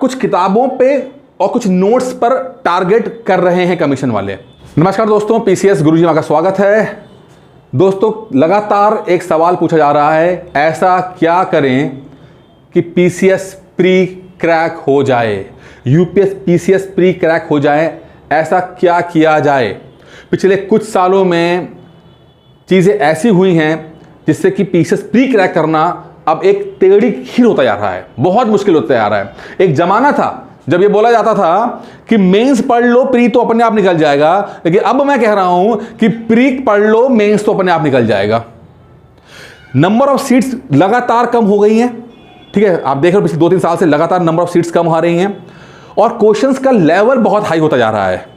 कुछ किताबों पे और कुछ नोट्स पर टारगेट कर रहे हैं कमीशन वाले। नमस्कार दोस्तों, पीसीएस गुरुजी का स्वागत है। दोस्तों, लगातार एक सवाल पूछा जा रहा है, ऐसा क्या करें कि पीसीएस प्री क्रैक हो जाए, यूपीएस पीसीएस प्री क्रैक हो जाए, ऐसा क्या किया जाए। पिछले कुछ सालों में चीज़ें ऐसी हुई हैं जिससे कि पीसीएस प्री क्रैक करना अब एक टेढ़ी खीर होता जा रहा है, बहुत मुश्किल होता जा रहा है। एक जमाना था जब ये बोला जाता था कि मेंस पढ़ लो, प्री तो अपने आप निकल जाएगा, लेकिन अब मैं कह रहा हूं कि प्री पढ़ लो, मेंस तो अपने आप निकल जाएगा। नंबर ऑफ सीट्स लगातार कम हो गई हैं, ठीक है, आप देख रहे हो पिछले 2-3 साल से लगातार नंबर ऑफ सीट्स कम हो रही हैं और क्वेश्चंस का लेवल बहुत हाई होता जा रहा है।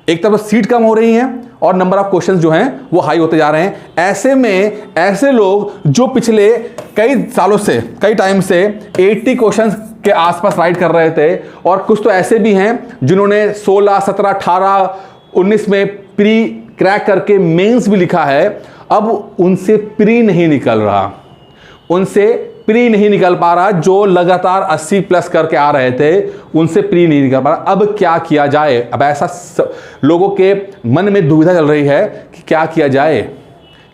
एक तरफ सीट कम हो रही हैं और नंबर ऑफ क्वेश्चंस जो हैं वो हाई होते जा रहे हैं। ऐसे में ऐसे लोग जो पिछले कई सालों से, कई टाइम से 80 क्वेश्चंस के आसपास राइट कर रहे थे, और कुछ तो ऐसे भी हैं जिन्होंने 16, 17, 18, 19 में प्री क्रैक करके मेंस भी लिखा है, अब उनसे प्री नहीं निकल रहा, उनसे प्री नहीं निकल पा रहा। जो लगातार 80 प्लस करके आ रहे थे उनसे प्री नहीं निकल पा रहा। अब क्या किया जाए? अब ऐसा लोगों के मन में दुविधा चल रही है कि क्या किया जाए,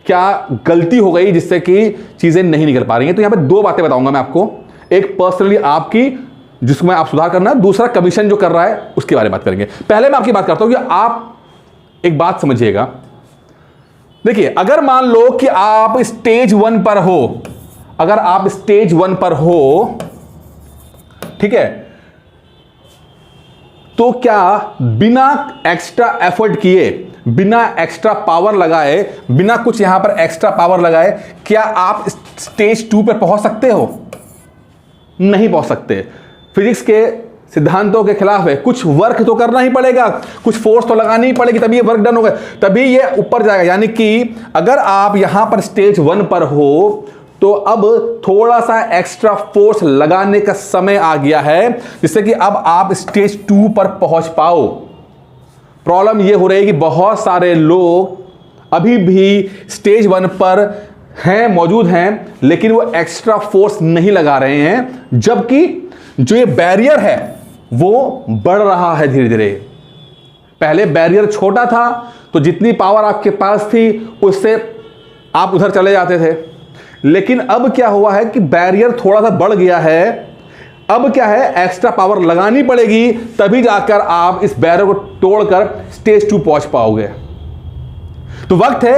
क्या गलती हो गई जिससे कि चीज़ें नहीं निकल पा रही हैं। तो यहाँ पे 2 बातें बताऊंगा मैं आपको, एक पर्सनली आपकी जिसमें आप सुधार करना, दूसरा कमीशन जो कर रहा है उसके बारे में बात करेंगे। पहले मैं आपकी बात करता हूं कि आप एक बात समझिएगा। देखिए, अगर मान लो कि आप स्टेज 1 पर हो, अगर आप स्टेज 1 पर हो, ठीक है, तो क्या बिना एक्स्ट्रा एफर्ट किए, बिना एक्स्ट्रा पावर लगाए, बिना कुछ यहां पर एक्स्ट्रा पावर लगाए, क्या आप स्टेज 2 पर पहुंच सकते हो? नहीं पहुंच सकते। फिजिक्स के सिद्धांतों के खिलाफ है, कुछ वर्क तो करना ही पड़ेगा, कुछ फोर्स तो लगानी ही पड़ेगी, तभी ये वर्क डन होगा, तभी ये ऊपर जाएगा। यानी कि अगर आप यहां पर स्टेज 1 पर हो तो अब थोड़ा सा एक्स्ट्रा फोर्स लगाने का समय आ गया है, जिससे कि अब आप स्टेज 2 पर पहुंच पाओ। प्रॉब्लम यह हो रही है कि बहुत सारे लोग अभी भी स्टेज 1 पर हैं, मौजूद हैं, लेकिन वो एक्स्ट्रा फोर्स नहीं लगा रहे हैं, जबकि जो ये बैरियर है वो बढ़ रहा है धीरे धीरे। पहले बैरियर छोटा था तो जितनी पावर आपके पास थी उससे आप उधर चले जाते थे, लेकिन अब क्या हुआ है कि बैरियर थोड़ा सा बढ़ गया है। अब क्या है, एक्स्ट्रा पावर लगानी पड़ेगी, तभी जाकर आप इस बैरियर को तोड़कर स्टेज 2 पहुंच पाओगे। तो वक्त है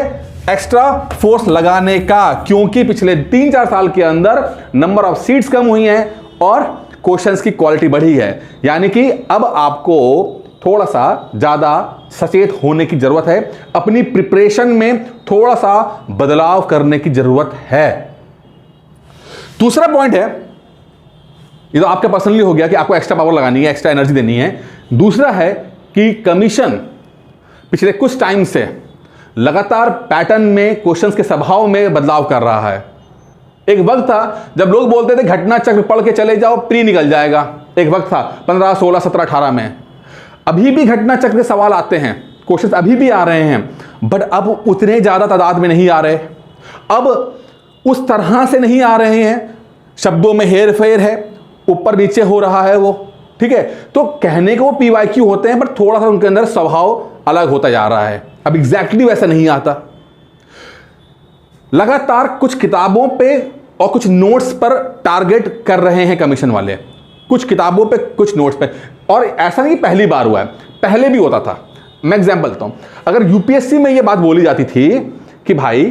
एक्स्ट्रा फोर्स लगाने का, क्योंकि पिछले 3-4 साल के अंदर नंबर ऑफ सीट्स कम हुई हैं और क्वेश्चंस की क्वालिटी बढ़ी है। यानी कि अब आपको थोड़ा सा ज्यादा सचेत होने की जरूरत है, अपनी प्रिपरेशन में थोड़ा सा बदलाव करने की जरूरत है। दूसरा पॉइंट है, ये तो आपका पर्सनली हो गया कि आपको एक्स्ट्रा पावर लगानी है, एक्स्ट्रा एनर्जी देनी है। दूसरा है कि कमीशन पिछले कुछ टाइम से लगातार पैटर्न में, क्वेश्चंस के स्वभाव में बदलाव कर रहा है। एक वक्त था जब लोग बोलते थे घटना चक्र पढ़ के चले जाओ, प्री निकल जाएगा। एक वक्त था 15, 16, 17, 18 में। अभी भी घटना चक्र के सवाल आते हैं, क्वेश्चंस अभी भी आ रहे हैं, बट अब उतने ज्यादा तादाद में नहीं आ रहे, अब उस तरह से नहीं आ रहे हैं, शब्दों में हेर फेर है, ऊपर नीचे हो रहा है वो, ठीक है। तो कहने को वो पीवाईक्यू होते हैं, बट थोड़ा सा उनके अंदर स्वभाव अलग होता जा रहा है, अब एग्जैक्टली वैसा नहीं आता। लगातार कुछ किताबों पे और कुछ नोट्स पर टारगेट कर रहे हैं कमीशन वाले, कुछ किताबों पे, कुछ नोट्स पे। और ऐसा नहीं पहली बार हुआ है, पहले भी होता था। मैं एग्जांपल देता हूं, अगर यूपीएससी में यह बात बोली जाती थी कि भाई,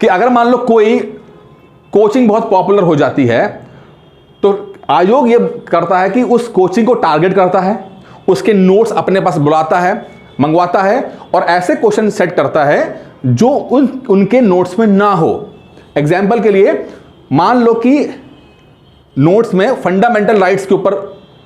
कि अगर मान लो कोई कोचिंग बहुत पॉपुलर हो जाती है तो आयोग यह करता है कि उस कोचिंग को टारगेट करता है, उसके नोट्स अपने पास बुलाता है, मंगवाता है और ऐसे क्वेश्चन सेट करता है जो उनके नोट्स में ना हो। एग्जाम्पल के लिए मान लो कि नोट्स में फंडामेंटल राइट्स के ऊपर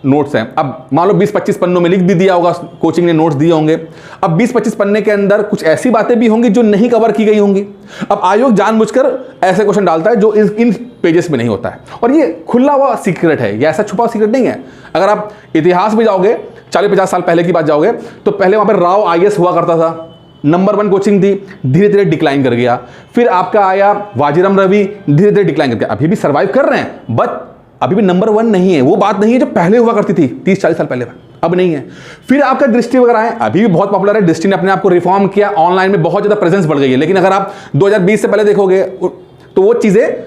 नोट्स हैं। अब मान लो 20-25 पन्नों में लिख भी दिया होगा, कोचिंग ने नोट्स दिए होंगे। अब 20-25 पन्ने के अंदर कुछ ऐसी बातें भी होंगी जो नहीं कवर की गई होंगी। अब आयोग जानबूझकर ऐसे क्वेश्चन डालता है जो इन पेजेस में नहीं होता है, और ये खुला हुआ सीक्रेट है, ये ऐसा छुपा हुआ सीक्रेट नहीं है। अगर आप इतिहास में जाओगे, 40-50 साल पहले की बात जाओगे, तो पहले वहां पर राव आईएएस हुआ करता था, नंबर 1 कोचिंग थी, धीरे धीरे डिक्लाइन कर गया। फिर आपका आया वाजीराम रवि, धीरे धीरे डिक्लाइन कर गया। अभी भी सर्वाइव कर रहे हैं, बट अभी भी नंबर 1 नहीं है। वो बात नहीं है जो पहले हुआ करती थी 30-40 साल पहले, अब नहीं है। फिर आपका दृष्टि वगैरह है, अभी भी बहुत पॉपुलर है। दृष्टि ने अपने आप को रिफॉर्म किया, ऑनलाइन में बहुत ज़्यादा प्रेजेंस बढ़ गई है। लेकिन अगर आप 2020 से पहले देखोगे तो वो चीज़ें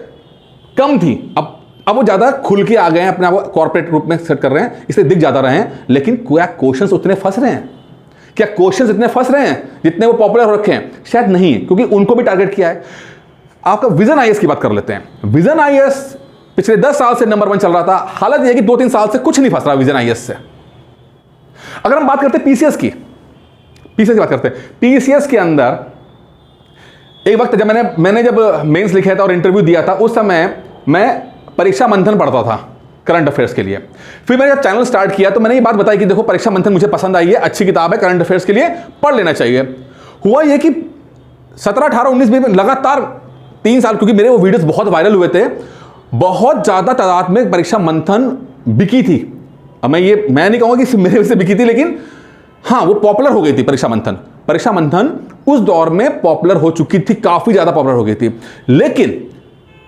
कम थी। अब वो ज़्यादा खुल के आ गए हैं, अपने आप को कॉर्पोरेट रूप में सेट कर रहे हैं, इसलिए दिख ज़्यादा रहे हैं। लेकिन क्या क्वेश्चंस उतने फंस रहे हैं? क्या क्वेश्चंस इतने फंस रहे हैं जितने वो पॉपुलर हो रखे हैं? शायद नहीं, क्योंकि उनको भी टारगेट किया है। आपका विजन आईएएस की बात कर लेते हैं। विजन आईएएस पिछले 10 साल से नंबर 1 चल रहा था। हालत यह है कि 2-3 साल से कुछ नहीं फंस रहा विजन आईएएस से। अगर हम बात करते हैं पीसीएस की बात करते हैं। पीसीएस के अंदर एक वक्त जब मैंने जब मेंस लिखा था और इंटरव्यू दिया था, उस समय मैं परीक्षा मंथन पढ़ता था करंट अफेयर्स के लिए। फिर मैंने जब चैनल स्टार्ट किया तो मैंने ये बात बताई कि देखो परीक्षा मंथन मुझे पसंद आई है, अच्छी किताब है, करंट अफेयर्स के लिए पढ़ लेना चाहिए। हुआ ये कि 17, 18, 19, 20 में लगातार 3 साल, क्योंकि मेरे वो वीडियोस बहुत वायरल हुए थे, बहुत ज़्यादा तादाद में परीक्षा मंथन बिकी थी। अब मैं नहीं कहूँगा कि मेरे से बिकी थी, लेकिन हाँ वो पॉपुलर हो गई थी परीक्षा मंथन उस दौर में पॉपुलर हो चुकी थी, काफ़ी ज़्यादा पॉपुलर हो गई थी। लेकिन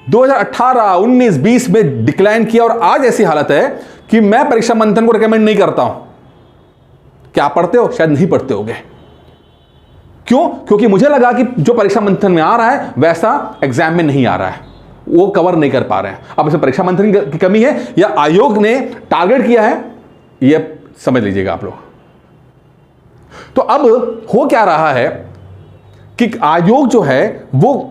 2018, 19, 20 में डिक्लाइन किया और आज ऐसी हालत है कि मैं परीक्षा मंथन को रिकमेंड नहीं करता हूं। क्या आप पढ़ते हो? शायद नहीं पढ़ते होगे। क्यों? क्योंकि मुझे लगा कि जो परीक्षा मंथन में आ रहा है वैसा एग्जाम में नहीं आ रहा है, वो कवर नहीं कर पा रहे हैं। अब इसमें परीक्षा मंथन की कमी है या आयोग ने टारगेट किया है, ये समझ लीजिएगा आप लोग। तो अब हो क्या रहा है कि आयोग जो है वो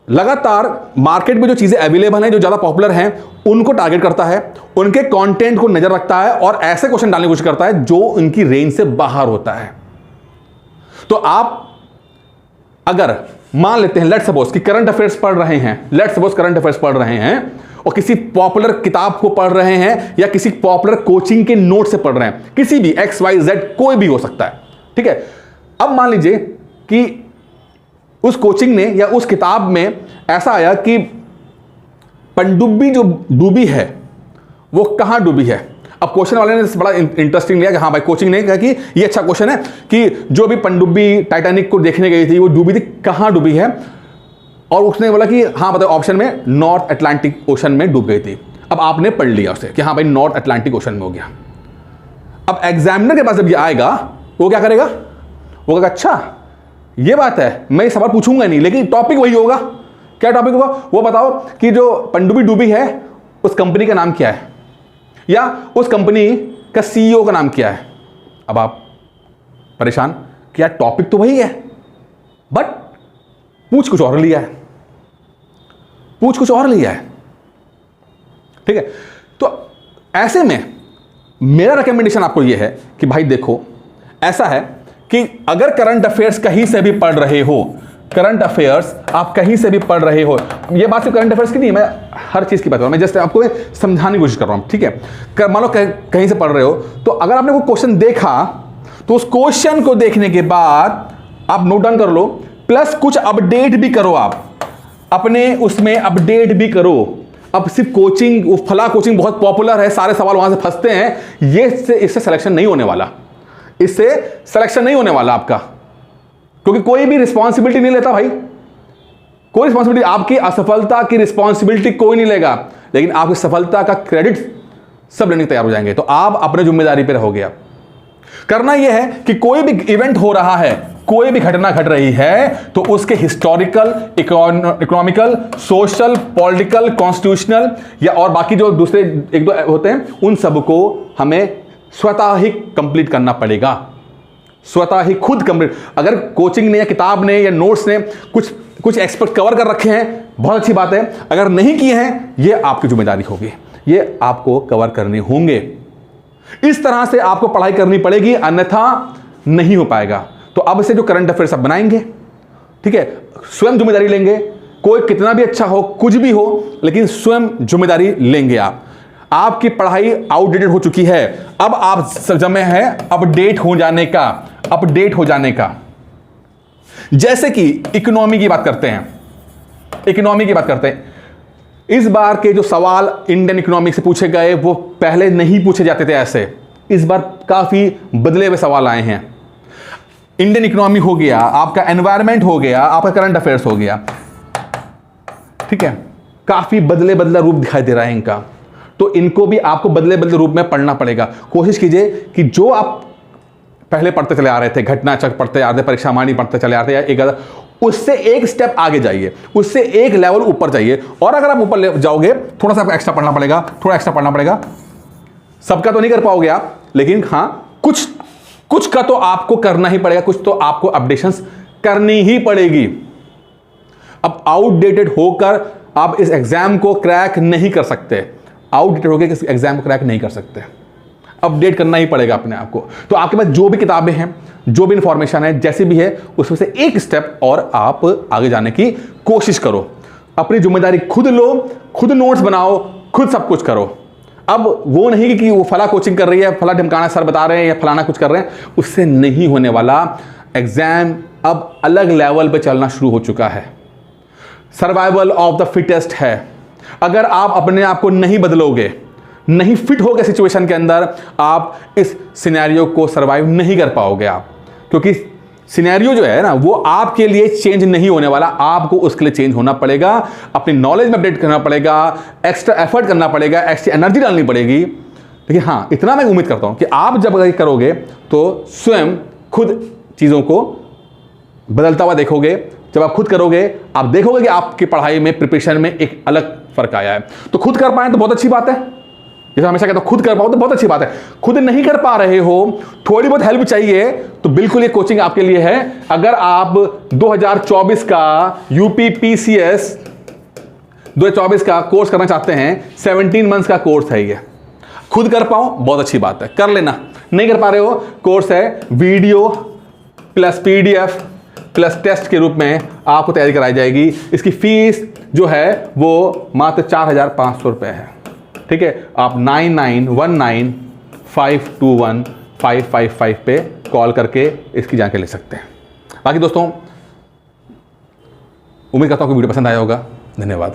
लगातार मार्केट में जो चीजें अवेलेबल हैं, जो ज्यादा पॉपुलर हैं, उनको टारगेट करता है, उनके कंटेंट को नजर रखता है और ऐसे क्वेश्चन डालने की कोशिश करता है जो उनकी रेंज से बाहर होता है। तो आप अगर मान लेते हैं, लेट्स सपोज कि करंट अफेयर्स पढ़ रहे हैं और किसी पॉपुलर किताब को पढ़ रहे हैं या किसी पॉपुलर कोचिंग के नोट से पढ़ रहे हैं, किसी भी XYZ कोई भी हो सकता है, ठीक है। अब मान लीजिए कि उस कोचिंग ने या उस किताब में ऐसा आया कि पनडुब्बी जो डूबी है वो कहां डूबी है। अब क्वेश्चन वाले ने बड़ा इंटरेस्टिंग लिया कि हाँ भाई, कोचिंग ने कहा कि ये अच्छा क्वेश्चन है कि जो भी पनडुब्बी टाइटैनिक को देखने गई थी वो डूबी थी, कहां डूबी है। और उसने बोला कि हाँ बताओ, ऑप्शन में नॉर्थ अटलांटिक ओशन में डूब गई थी। अब आपने पढ़ लिया उसे कि हाँ भाई नॉर्थ अटलांटिक ओशन में हो गया। अब एग्जामिनर के पास जब ये आएगा वो क्या करेगा? वो कहेगा अच्छा ये बात है, मैं ये सवाल पूछूंगा नहीं, लेकिन टॉपिक वही होगा। क्या टॉपिक होगा? वो बताओ कि जो पनडुब्बी डूबी है उस कंपनी का नाम क्या है, या उस कंपनी का CEO का नाम क्या है। अब आप परेशान कि यार टॉपिक तो वही है बट पूछ कुछ और लिया है, ठीक है। तो ऐसे में मेरा रिकमेंडेशन आपको यह है कि भाई देखो, ऐसा है कि अगर करंट अफेयर्स कहीं से भी पढ़ रहे हो, आप कहीं से भी पढ़ रहे हो, ये बात सिर्फ करंट अफेयर्स की नहीं, मैं हर चीज की बात कर रहा हूं, मैं जस्ट आपको समझाने की कोशिश कर रहा हूं, ठीक है। मान लो कहीं से पढ़ रहे हो, तो अगर आपने वो क्वेश्चन देखा तो उस क्वेश्चन को देखने के बाद आप नोट डाउन कर लो, प्लस कुछ अपडेट भी करो, आप अपने उसमें अपडेट भी करो। अब सिर्फ कोचिंग, फला कोचिंग बहुत पॉपुलर है, सारे सवाल वहां से फंसते हैं, इससे सिलेक्शन नहीं होने वाला, आपका, क्योंकि कोई भी रिस्पॉन्सिबिलिटी नहीं लेता भाई। कोई रिस्पॉन्सिबिलिटी, आपकी असफलता की रिस्पॉन्सिबिलिटी कोई नहीं लेगा, लेकिन आपकी सफलता का क्रेडिट सब लेने को तैयार हो जाएंगे। तो आप अपने जिम्मेदारी पे रहोगे। आप करना यह है कि कोई भी इवेंट हो रहा है, कोई भी घटना घट रही है, तो उसके historical, economical, social, political, constitutional या और बाकी जो दूसरे 1-2 होते हैं, उन सबको हमें स्वतः ही कंप्लीट करना पड़ेगा, स्वतः ही खुद कंप्लीट। अगर कोचिंग ने या किताब ने या नोट्स ने कुछ एक्सपर्ट कवर कर रखे हैं, बहुत अच्छी बात है। अगर नहीं किए हैं, ये आपकी जिम्मेदारी होगी, ये आपको कवर करने होंगे। इस तरह से आपको पढ़ाई करनी पड़ेगी, अन्यथा नहीं हो पाएगा। तो अब से जो करंट अफेयर्स आप बनाएंगे, ठीक है, स्वयं जिम्मेदारी लेंगे। कोई कितना भी अच्छा हो, कुछ भी हो, लेकिन स्वयं जिम्मेदारी लेंगे आप। आपकी पढ़ाई आउटडेटेड हो चुकी है, अब आप समय है अपडेट हो जाने का। जैसे कि इकोनॉमी की बात करते हैं, इस बार के जो सवाल इंडियन इकोनॉमी से पूछे गए वो पहले नहीं पूछे जाते थे ऐसे, इस बार काफी बदले हुए सवाल आए हैं। इंडियन इकोनॉमी हो गया, आपका एनवायरनमेंट हो गया, आपका करंट अफेयर्स हो गया, ठीक है, काफी बदला रूप दिखाई दे रहा है इनका। तो इनको भी आपको बदले बदले रूप में पढ़ना पड़ेगा। कोशिश कीजिए कि जो आप पहले पढ़ते चले आ रहे थे, घटना चक्र पढ़ते आ रहे थे, परीक्षा मानी पढ़ते चले आ रहे थे, या एक उससे एक स्टेप आगे जाइए, उससे एक लेवल ऊपर जाइए। और अगर आप ऊपर जाओगे, थोड़ा सा आपको एक्स्ट्रा पढ़ना पड़ेगा, थोड़ा एक्स्ट्रा पढ़ना पड़ेगा। सबका तो नहीं कर पाओगे आप, लेकिन हाँ कुछ का तो आपको करना ही पड़ेगा, कुछ तो आपको अपडेशंस करनी ही पड़ेगी। अब आउटडेटेड होकर आप इस एग्जाम को क्रैक नहीं कर सकते, आउटडेटेड होकर इस एग्जाम को क्रैक नहीं कर सकते, अपडेट करना ही पड़ेगा अपने आप को। तो आपके पास जो भी किताबें हैं, जो भी इंफॉर्मेशन है, जैसी भी है, उसमें से एक स्टेप और आप आगे जाने की कोशिश करो। अपनी जिम्मेदारी खुद लो, खुद नोट्स बनाओ, खुद सब कुछ करो। अब वो नहीं कि वो फला कोचिंग कर रही है, फला ढिमकाना सर बता रहे हैं या फलाना कुछ कर रहे हैं, उससे नहीं होने वाला। एग्जाम अब अलग लेवल पे चलना शुरू हो चुका है, सर्वाइवल ऑफ द फिटेस्ट है। अगर आप अपने आप को नहीं बदलोगे, नहीं फिट हो गए सिचुएशन के अंदर, आप इस सिनेरियो को सर्वाइव नहीं कर पाओगे आप, क्योंकि सिनेरियो जो है ना वो आपके लिए चेंज नहीं होने वाला, आपको उसके लिए चेंज होना पड़ेगा, अपनी नॉलेज में अपडेट करना पड़ेगा, एक्स्ट्रा एफर्ट करना पड़ेगा, एक्स्ट्रा एनर्जी डालनी पड़ेगी। लेकिन हाँ, इतना मैं उम्मीद करता हूं कि आप जब अगर करोगे तो स्वयं खुद चीज़ों को बदलता हुआ देखोगे। जब आप खुद करोगे, आप देखोगे कि आपकी पढ़ाई में, प्रिपरेशन में एक अलग फर्क आया है। तो खुद कर पाए तो बहुत अच्छी बात है, जैसे हमेशा कहता हूं खुद कर पाओ तो बहुत अच्छी बात है। खुद नहीं कर पा रहे हो, थोड़ी बहुत हेल्प चाहिए, तो बिल्कुल ये कोचिंग आपके लिए है। अगर आप 2024 का यूपीपीसीएस 2024 का कोर्स करना चाहते हैं, 17 मंथ्स का कोर्स है ये। खुद कर पाओ बहुत अच्छी बात है, कर लेना। नहीं कर पा रहे हो, कोर्स है, video plus PDF plus test के रूप में आपको तैयारी कराई जाएगी। इसकी फीस जो है वो मात्र 4,500 रुपये है। ठीक है, आप 9919521555 पे कॉल करके इसकी जानकारी ले सकते हैं। बाकी दोस्तों, उम्मीद करता हूँ कि वीडियो पसंद आया होगा। धन्यवाद।